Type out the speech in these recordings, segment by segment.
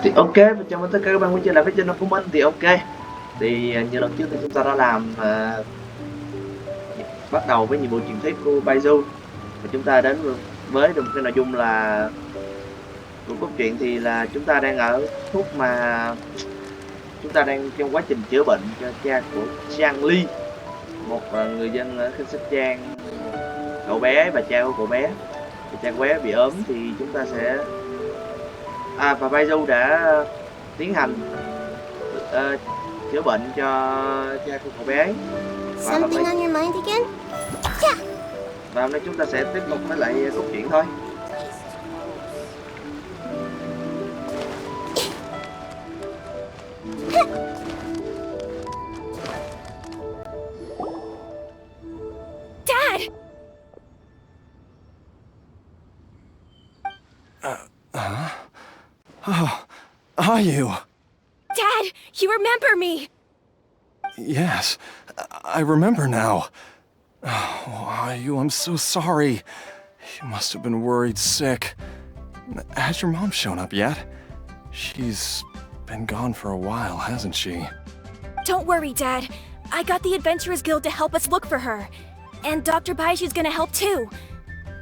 Thì ok, và chào mừng tất cả các bạn quay trở lại với channel của mình. Thì ok, thì như lần trước thì chúng ta đã làm bắt đầu với nhiệm vụ truyền thuyết của Baidu, và chúng ta đến với được một cái nội dung là của cốt truyện. Thì là chúng ta đang ở khúc mà chúng ta đang trong quá trình chữa bệnh cho cha của ZIDLI, một người dân ở Kingston. Cậu bé và cha của cậu bé, thì cha của bé bị ốm, thì chúng ta sẽ và Baidu đã tiến hành chữa bệnh cho cha của cậu bé ấy. Something on your mind again? Và hôm nay chúng ta sẽ tiếp tục với lại cốt truyện thôi. Dad! Oh, are you? Dad, you remember me! Yes, I remember now. Oh, are you? I'm so sorry. You must have been worried sick. Has your mom shown up yet? She's been gone for a while, hasn't she? Don't worry, Dad. I got the Adventurers Guild to help us look for her. And Dr. Baiju's gonna help too.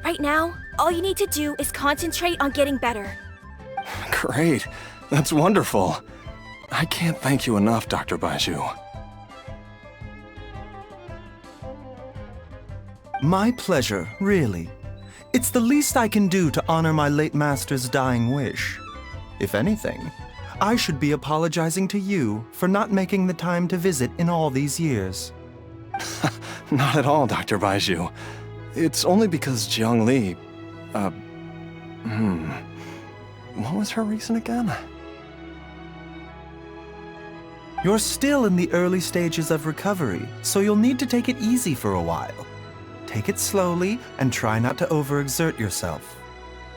Right now, all you need to do is concentrate on getting better. Great. That's wonderful. I can't thank you enough, Dr. Baiju. My pleasure, really. It's the least I can do to honor my late master's dying wish. If anything, I should be apologizing to you for not making the time to visit in all these years. Not at all, Dr. Baiju. It's only because Jiang Li... What was her reason again? You're still in the early stages of recovery, so you'll need to take it easy for a while. Take it slowly and try not to overexert yourself.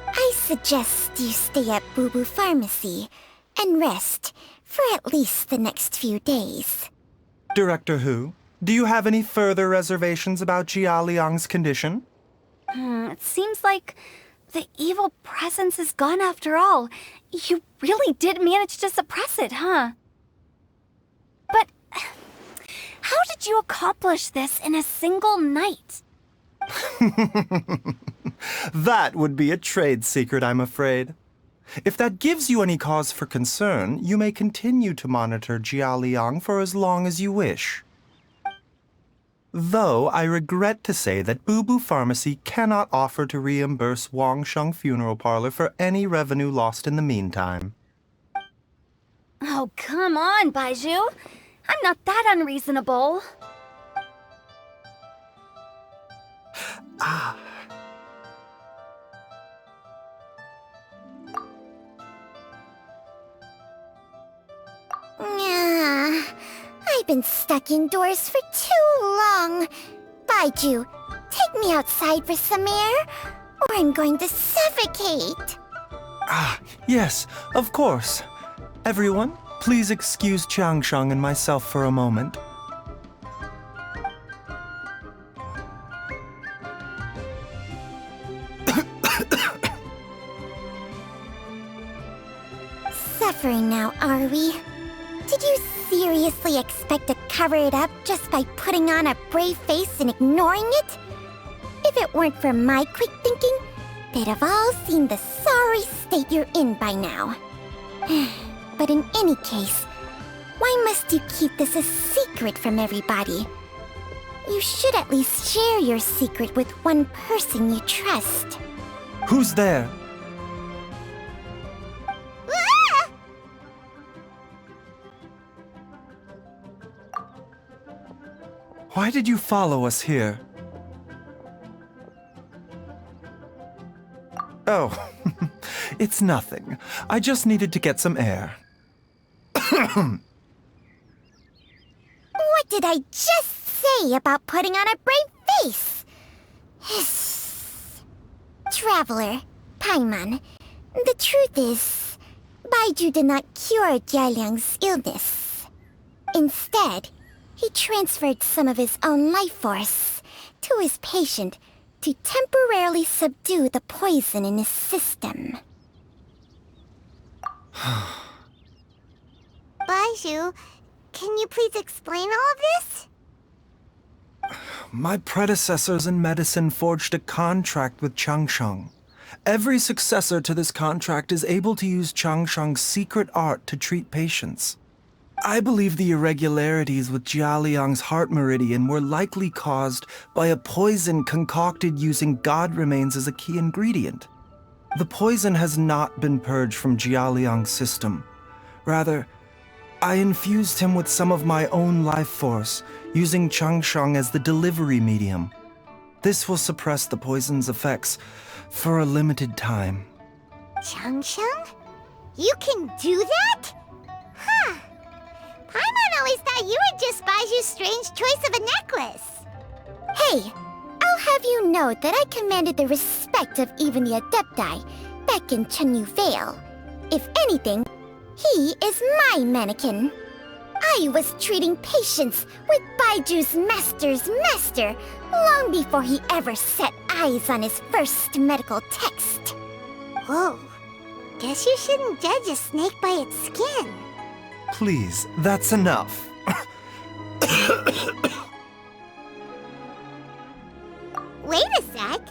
I suggest you stay at Boo Boo Pharmacy and rest for at least the next few days. Director Hu, do you have any further reservations about Jia Liang's condition? It seems like the evil presence is gone after all. You really did manage to suppress it, huh? But how did you accomplish this in a single night? That would be a trade secret, I'm afraid. If that gives you any cause for concern, you may continue to monitor Jia Liang for as long as you wish. Though I regret to say that Boo Boo Pharmacy cannot offer to reimburse Wang Sheng Funeral Parlor for any revenue lost in the meantime. Oh, come on, Baiju. I'm not that unreasonable. I've been stuck indoors for too long. Baiju, take me outside for some air, or I'm going to suffocate. Yes, of course. Everyone, please excuse Changsheng and myself for a moment. Suffering now, are we? Did you seriously expect to cover it up just by putting on a brave face and ignoring it? If it weren't for my quick thinking, they'd have all seen the sorry state you're in by now. But in any case, why must you keep this a secret from everybody? You should at least share your secret with one person you trust. Who's there? Why did you follow us here? Oh, it's nothing. I just needed to get some air. What did I just say about putting on a brave face? Traveler, Paimon, the truth is, Baiju did not cure Jialiang's illness. Instead, he transferred some of his own life force to his patient to temporarily subdue the poison in his system. Baiju, can you please explain all of this? My predecessors in medicine forged a contract with Changsheng. Every successor to this contract is able to use Changsheng's secret art to treat patients. I believe the irregularities with Jialiang's heart meridian were likely caused by a poison concocted using god remains as a key ingredient. The poison has not been purged from Jialiang's system. Rather, I infused him with some of my own life force, using Changsheng as the delivery medium. This will suppress the poison's effects for a limited time. Changsheng? You can do that? Huh. Paimon always thought you were just Baiju's strange choice of a necklace. Hey, I'll have you know that I commanded the respect of even the Adepti back in Chenyu Vale. If anything, he is my mannequin. I was treating patients with Baiju's master's master long before he ever set eyes on his first medical text. Whoa. Guess you shouldn't judge a snake by its skin. Please, that's enough. Wait a sec.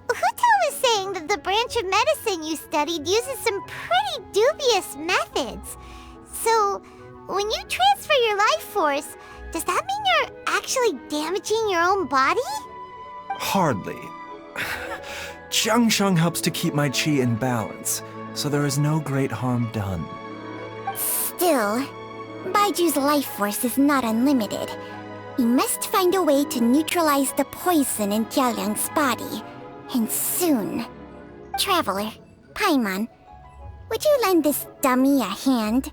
Huto was saying that the branch of medicine you studied uses some pretty dubious methods. So, when you transfer your life force, does that mean you're actually damaging your own body? Hardly. Changsheng helps to keep my chi in balance, so there is no great harm done. Still, Baiju's life force is not unlimited. We must find a way to neutralize the poison in Jialiang's body, and soon. Traveler, Paimon, would you lend this dummy a hand?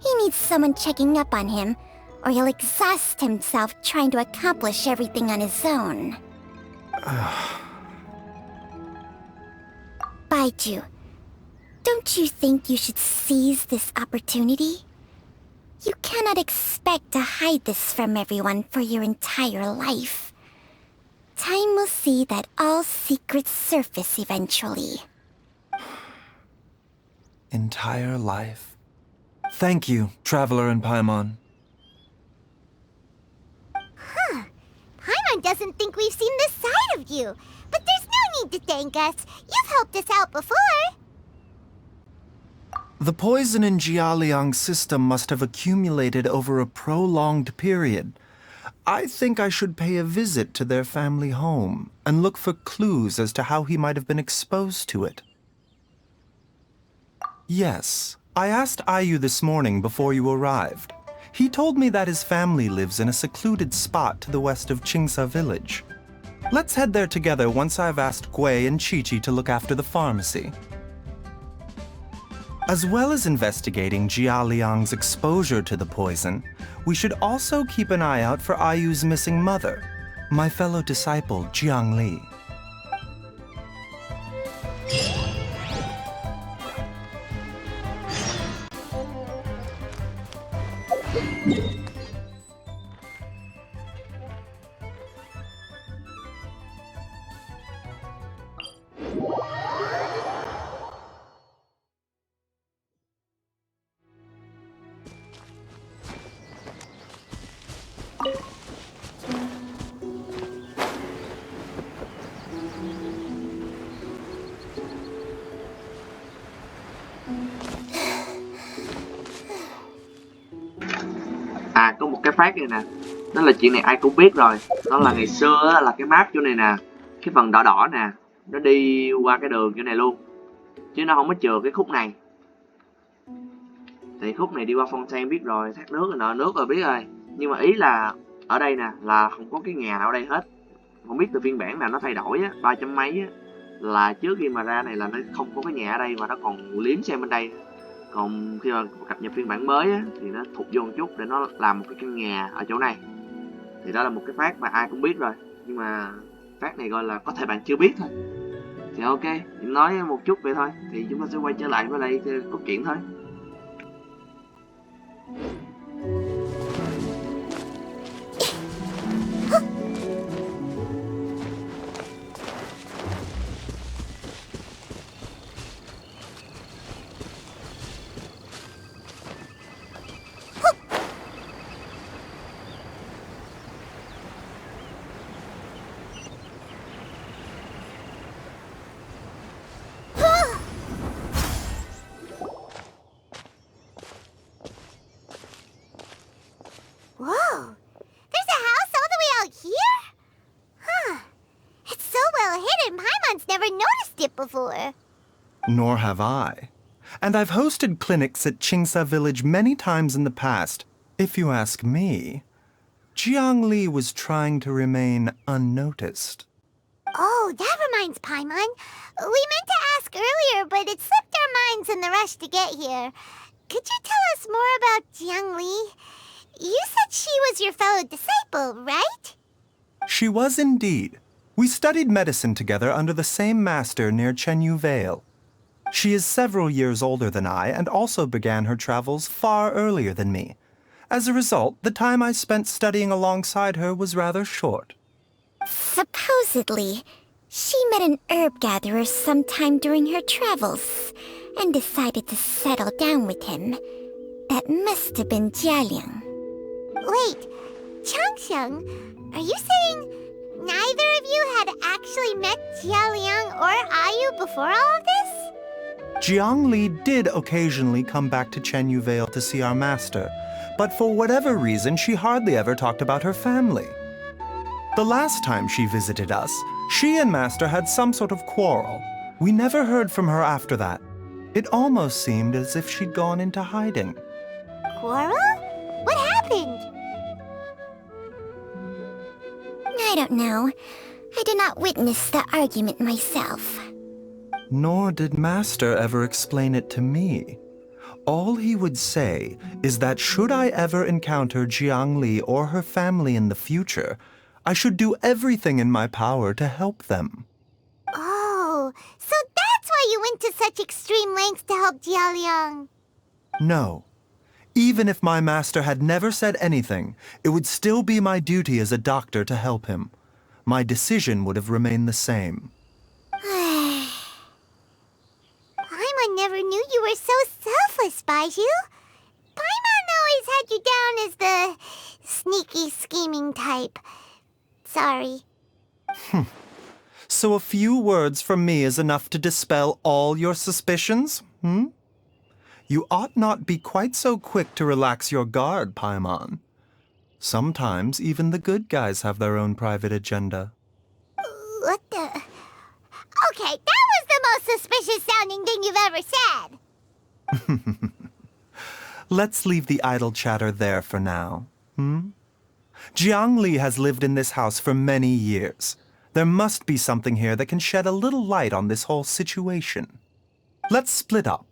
He needs someone checking up on him, or he'll exhaust himself trying to accomplish everything on his own. Baiju, don't you think you should seize this opportunity? You cannot expect to hide this from everyone for your entire life. Time will see that all secrets surface eventually. Entire life. Thank you, Traveler and Paimon. Huh. Paimon doesn't think we've seen this side of you. But there's no need to thank us. You've helped us out before. The poison in Jialiang's system must have accumulated over a prolonged period. I think I should pay a visit to their family home and look for clues as to how he might have been exposed to it. Yes, I asked Ayu this morning before you arrived. He told me that his family lives in a secluded spot to the west of Qingsa village. Let's head there together once I've asked Gui and Chi-Chi to look after the pharmacy. As well as investigating Jialiang's exposure to the poison, we should also keep an eye out for Ayu's missing mother, my fellow disciple Jiangli. À, có một cái phát này nè. Đó là chuyện này ai cũng biết rồi. Đó là ngày xưa á, là cái map chỗ này nè, cái phần đỏ đỏ nè, nó đi qua cái đường chỗ này luôn, chứ nó không có chừa cái khúc này. Thì khúc này đi qua Fontaine biết rồi, thác nước rồi, nợ nước rồi biết rồi. Nhưng mà ý là ở đây nè là không có cái nhà nào ở đây hết. Không biết từ phiên bản nào nó thay đổi á, 3 chấm mấy á, là trước khi mà ra này là nó không có cái nhà ở đây mà nó còn liếm xem bên đây. Còn khi mà cập nhật phiên bản mới á, thì nó thụt vô một chút để nó làm một cái căn nhà ở chỗ này. Thì đó là một cái phát mà ai cũng biết rồi. Nhưng mà phát này gọi là có thể bạn chưa biết thôi. Thì ok, nói một chút vậy thôi. Thì chúng ta sẽ quay trở lại với lại cốt truyện thôi. it before. Nor have I. And I've hosted clinics at Qingsa Village many times in the past. If you ask me, Jiangli was trying to remain unnoticed. Oh, that reminds Paimon. We meant to ask earlier, but it slipped our minds in the rush to get here. Could you tell us more about Jiangli? You said she was your fellow disciple, right? She was indeed. We studied medicine together under the same master near Chenyu Vale. She is several years older than I and also began her travels far earlier than me. As a result, the time I spent studying alongside her was rather short. Supposedly, she met an herb gatherer sometime during her travels and decided to settle down with him. That must have been Jialiang. Wait, Changxiang, are you saying neither of you had actually met Jialiang or Ayu before all of this? Jiangli did occasionally come back to Chenyu Vale to see our master, but for whatever reason, she hardly ever talked about her family. The last time she visited us, she and Master had some sort of quarrel. We never heard from her after that. It almost seemed as if she'd gone into hiding. Quarrel? What happened? I don't know. I did not witness the argument myself. Nor did Master ever explain it to me. All he would say is that should I ever encounter Jiangli or her family in the future, I should do everything in my power to help them. Oh, so that's why you went to such extreme lengths to help Jialiang. No. Even if my master had never said anything, it would still be my duty as a doctor to help him. My decision would have remained the same. Paimon never knew you were so selfless, Baiju. Paimon always had you down as the sneaky, scheming type. Sorry. So a few words from me is enough to dispel all your suspicions, You ought not be quite so quick to relax your guard, Paimon. Sometimes even the good guys have their own private agenda. What the... Okay, that was the most suspicious-sounding thing you've ever said. Let's leave the idle chatter there for now, Jiangli has lived in this house for many years. There must be something here that can shed a little light on this whole situation. Let's split up.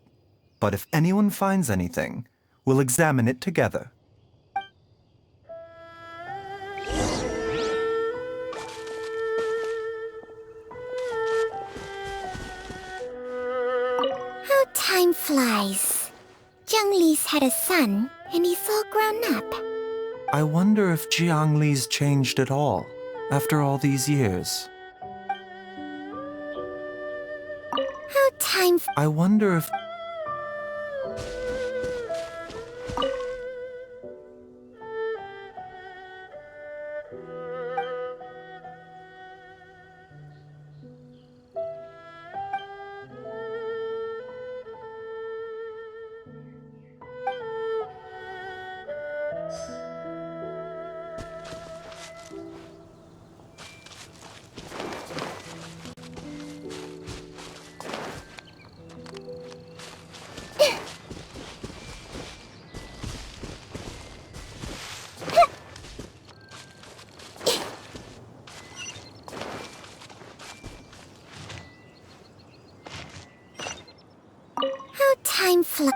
But if anyone finds anything, we'll examine it together. How time flies. Jiangli's had a son, and he's all grown up. I wonder if Jiangli's changed at all, after all these years. How time... I wonder if...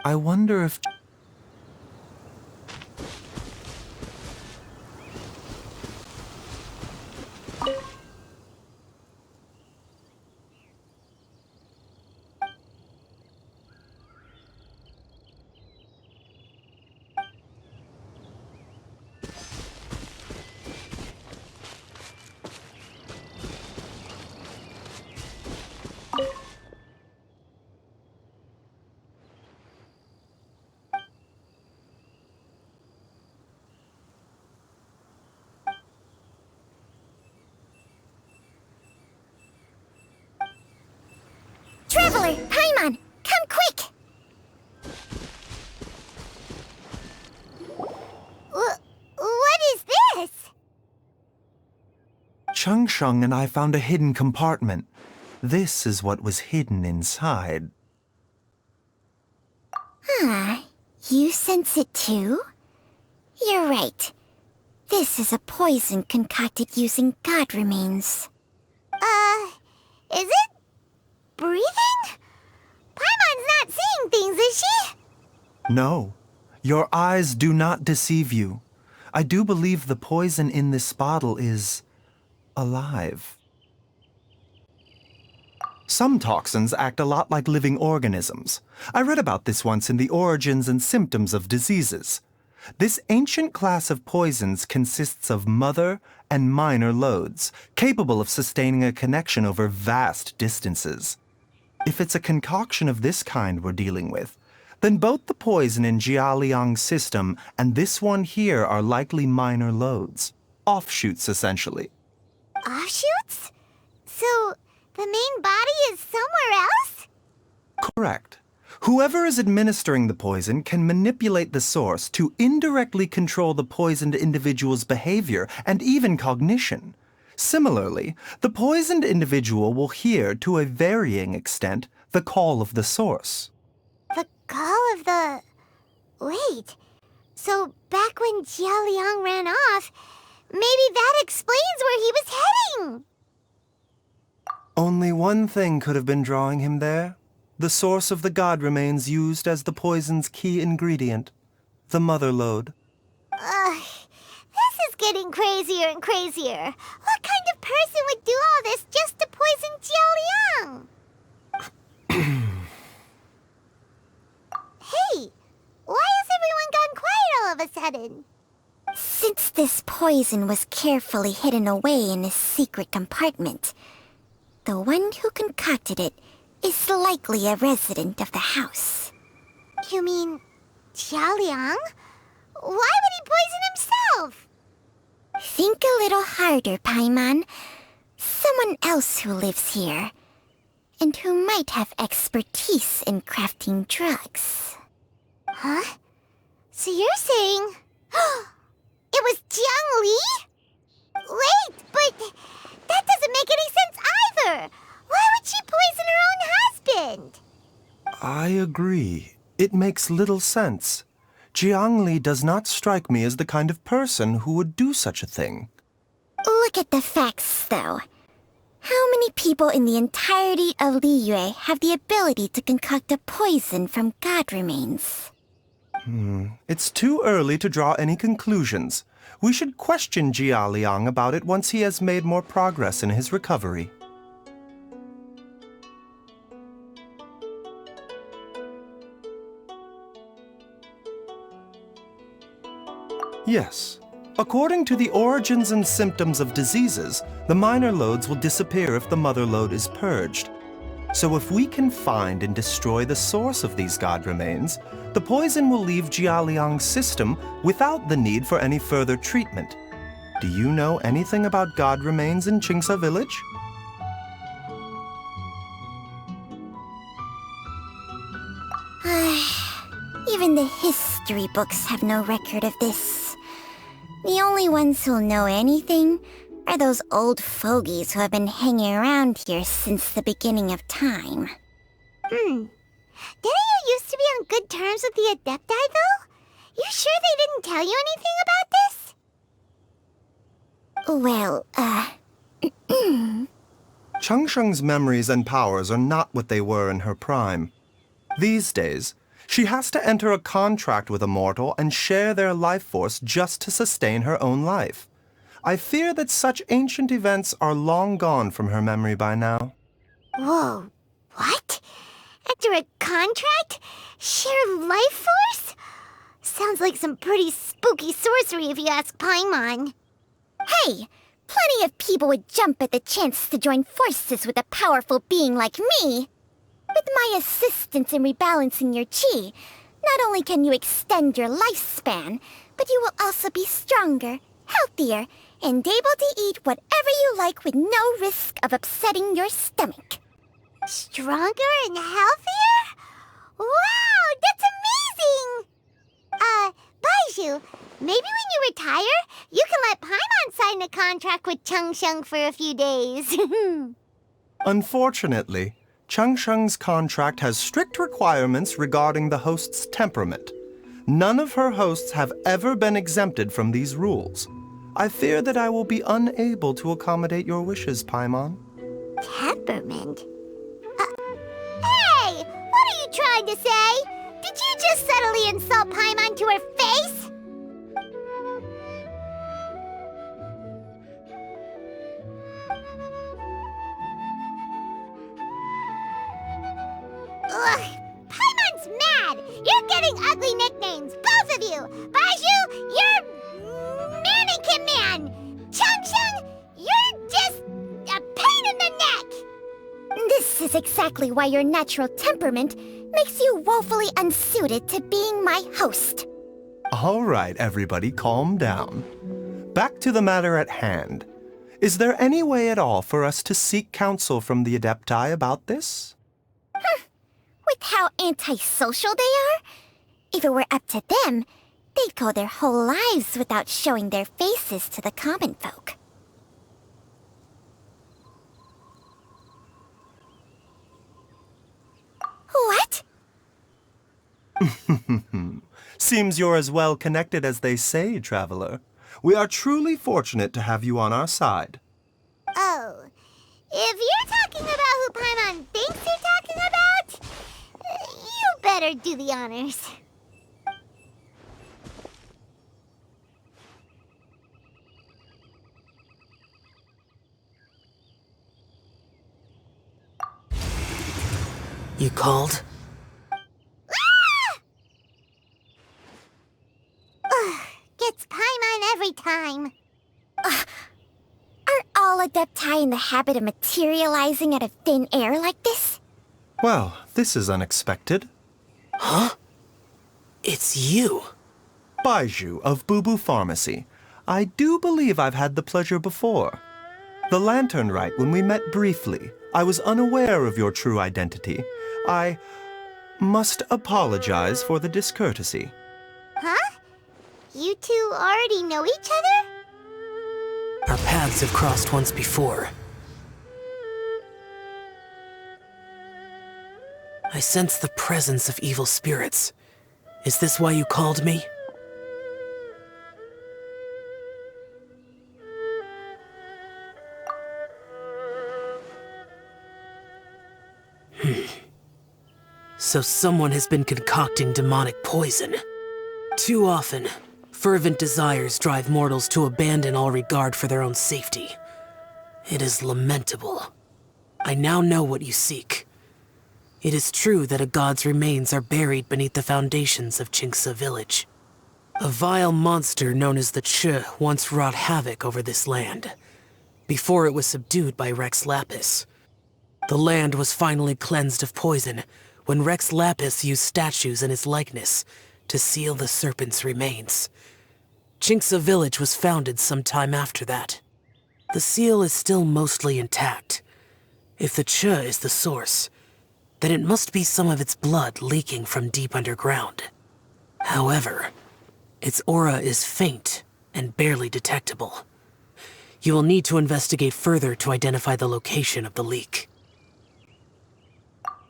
I wonder if... Traveler, Paimon, come quick! What is this? Changsheng and I found a hidden compartment. This is what was hidden inside. You sense it too? You're right. This is a poison concocted using god remains. Is it? Breathing? Paimon's not seeing things, is she? No, your eyes do not deceive you. I do believe the poison in this bottle is alive. Some toxins act a lot like living organisms. I read about this once in The Origins and Symptoms of Diseases. This ancient class of poisons consists of mother and minor loads, capable of sustaining a connection over vast distances. If it's a concoction of this kind we're dealing with, then both the poison in Jialiang's system and this one here are likely minor loads. Offshoots, essentially. Offshoots? So, the main body is somewhere else? Correct. Whoever is administering the poison can manipulate the source to indirectly control the poisoned individual's behavior and even cognition. Similarly, the poisoned individual will hear, to a varying extent, the call of the source. The call of the... Wait. So, back when Jialiang ran off, maybe that explains where he was heading! Only one thing could have been drawing him there. The source of the god remains used as the poison's key ingredient, the mother lode. This is getting crazier and crazier. What kind of person would do all this just to poison Jialiang? Hey, why has everyone gone quiet all of a sudden? Since this poison was carefully hidden away in a secret compartment, the one who concocted it is likely a resident of the house. You mean Jialiang? Why would he poison himself? Think a little harder, Paimon. Someone else who lives here, and who might have expertise in crafting drugs. Huh? So you're saying... it was Jiang Li? Wait, but that doesn't make any sense either! Why would she poison her own husband? I agree. It makes little sense. Jiang Li does not strike me as the kind of person who would do such a thing. Look at the facts, though. How many people in the entirety of Liyue have the ability to concoct a poison from god remains? It's too early to draw any conclusions. We should question Jia Liang about it once he has made more progress in his recovery. Yes. According to the origins and symptoms of diseases, the minor loads will disappear if the mother load is purged. So if we can find and destroy the source of these god remains, the poison will leave Jialiang's system without the need for any further treatment. Do you know anything about god remains in Qingsa village? Even the history books have no record of this. The only ones who'll know anything are those old fogies who have been hanging around here since the beginning of time. Didn't you used to be on good terms with the Adepti, though? You sure they didn't tell you anything about this? Well, Changsheng's memories and powers are not what they were in her prime. These days, she has to enter a contract with a mortal and share their life force just to sustain her own life. I fear that such ancient events are long gone from her memory by now. Whoa, what? Enter a contract? Share life force? Sounds like some pretty spooky sorcery if you ask Paimon. hey! Plenty of people would jump at the chance to join forces with a powerful being like me. With my assistance in rebalancing your chi, not only can you extend your lifespan, but you will also be stronger, healthier, and able to eat whatever you like with no risk of upsetting your stomach. Stronger and healthier? Wow, that's amazing! Baizhu, maybe when you retire, you can let Paimon sign a contract with Changsheng for a few days. Unfortunately, Cheng Sheng's contract has strict requirements regarding the host's temperament. None of her hosts have ever been exempted from these rules. I fear that I will be unable to accommodate your wishes, Paimon. Temperament? Hey! What are you trying to say? Did you just subtly insult Paimon to her face? Ugh! Paimon's mad! You're getting ugly nicknames, both of you! Baiju, you're Mannequin Man! Chung Chung, you're just a pain in the neck! This is exactly why your natural temperament makes you woefully unsuited to being my host. All right, everybody, calm down. Back to the matter at hand. Is there any way at all for us to seek counsel from the Adepti about this? With how antisocial they are, if it were up to them, they'd go their whole lives without showing their faces to the common folk. What? Seems you're as well connected as they say, Traveler. We are truly fortunate to have you on our side. Oh, if you're talking about who Paimon thinks you're talking about, you better do the honors. You called? Gets Paimon every time. Are all Adepti in the habit of materializing out of thin air like this? Well, this is unexpected. Huh? It's you. Baiju of Boo Boo Pharmacy. I do believe I've had the pleasure before. The Lantern Rite, when we met briefly, I was unaware of your true identity. I must apologize for the discourtesy. Huh? You two already know each other? Our paths have crossed once before. I sense the presence of evil spirits. Is this why you called me? So someone has been concocting demonic poison. Too often, fervent desires drive mortals to abandon all regard for their own safety. It is lamentable. I now know what you seek. It is true that a god's remains are buried beneath the foundations of Qingce village. A vile monster known as the Che once wrought havoc over this land, before it was subdued by Rex Lapis. The land was finally cleansed of poison when Rex Lapis used statues in his likeness to seal the serpent's remains. Qingce village was founded some time after that. The seal is still mostly intact. If the Che is the source, then it must be some of its blood leaking from deep underground. However, its aura is faint and barely detectable. You will need to investigate further to identify the location of the leak.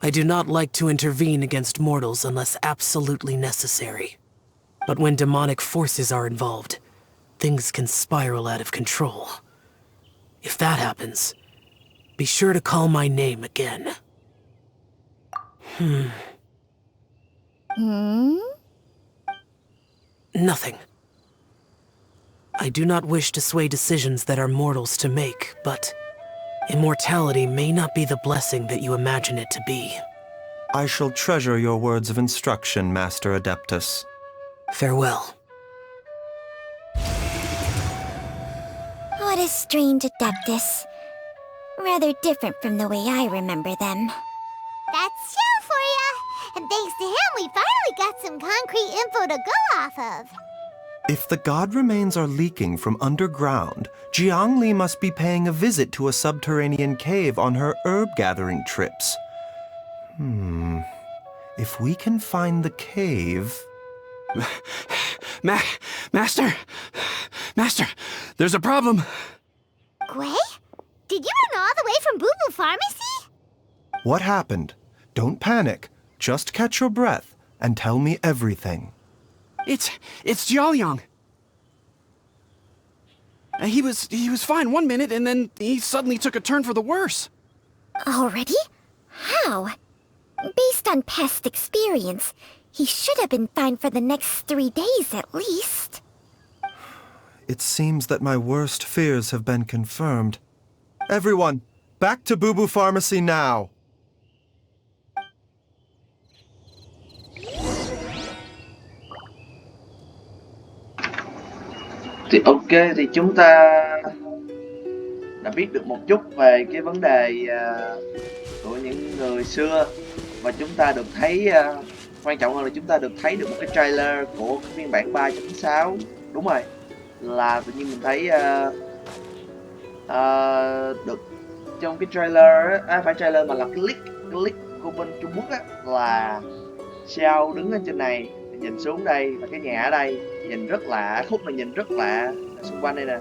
I do not like to intervene against mortals unless absolutely necessary. But when demonic forces are involved, things can spiral out of control. If that happens, be sure to call my name again. Nothing. I do not wish to sway decisions that are mortals to make, but immortality may not be the blessing that you imagine it to be. I shall treasure your words of instruction, Master Adeptus. Farewell. What a strange Adeptus. Rather different from the way I remember them. That's Xiao for ya! And thanks to him, we finally got some concrete info to go off of. If the god remains are leaking from underground, Jiangli must be paying a visit to a subterranean cave on her herb-gathering trips. If we can find the cave... Master! Master, there's a problem! Gui? Did you run all the way from Boo Boo Pharmacy? What happened? Don't panic. Just catch your breath and tell me everything. It's Jiaoliang. He was fine one minute, and then he suddenly took a turn for the worse. Already? How? Based on past experience, he should have been fine for the next 3 days at least. It seems that my worst fears have been confirmed. Everyone, back to Boo Boo Pharmacy now! Thì ok, thì chúng ta đã biết được một chút về cái vấn đề của những người xưa, và chúng ta được thấy quan trọng hơn là chúng ta được thấy được một cái trailer của cái phiên bản 3.6. Đúng rồi, là tự nhiên mình thấy được trong cái trailer á, phải trailer mà là cái clip của bên Trung Quốc á, là Xiao đứng ở trên này nhìn xuống đây, và cái nhà ở đây nhìn rất lạ, khúc này nhìn rất lạ, xung quanh đây nè,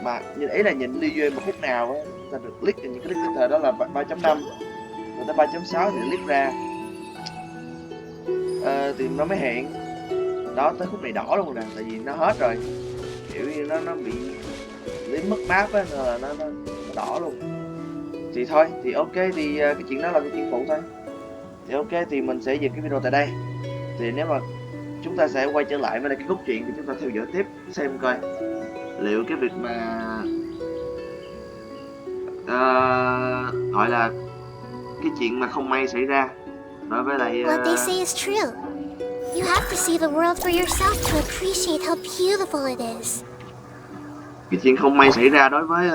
mà nhìn ý là nhìn đi duyên một khúc nào á, ta được click những cái clip cái thời đó là 3.5, rồi tới 3.6 thì click ra, thì nó mới hiện đó, tới khúc này đỏ luôn nè, tại vì nó hết rồi, kiểu như nó bị đến mất map á, nên là nó đỏ luôn. Thì thôi, thì ok, thì cái chuyện đó là cái chuyện phụ thôi. Thì ok, thì mình sẽ dừng cái video tại đây. Thì nếu mà chúng ta sẽ quay trở lại với cái cốt truyện, thì chúng ta theo dõi tiếp xem coi liệu cái việc mà gọi là cái chuyện mà không may xảy ra đối với lại What they say is true. You have to see the world for yourself to appreciate how beautiful it is. cái chuyện không may xảy ra đối với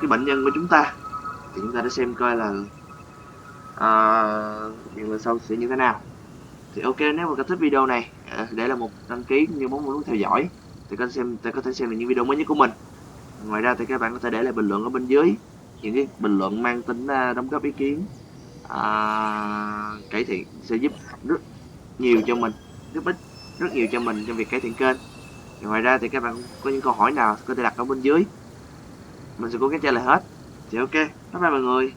cái bệnh nhân của chúng ta, thì chúng ta để xem coi là chuyện lần sau sẽ như thế nào. Thì ok, nếu mà các thích video này, để là một đăng ký như bấm nút theo dõi, thì có thể xem được những video mới nhất của mình. Ngoài ra thì các bạn có thể để lại bình luận ở bên dưới, những cái bình luận mang tính đóng góp ý kiến cải thiện, sẽ giúp rất nhiều cho mình, giúp ích rất nhiều cho mình trong việc cải thiện kênh. Ngoài ra thì các bạn có những câu hỏi nào có thể đặt ở bên dưới, mình sẽ cố gắng trả lời hết. Thì ok, bye bye mọi người.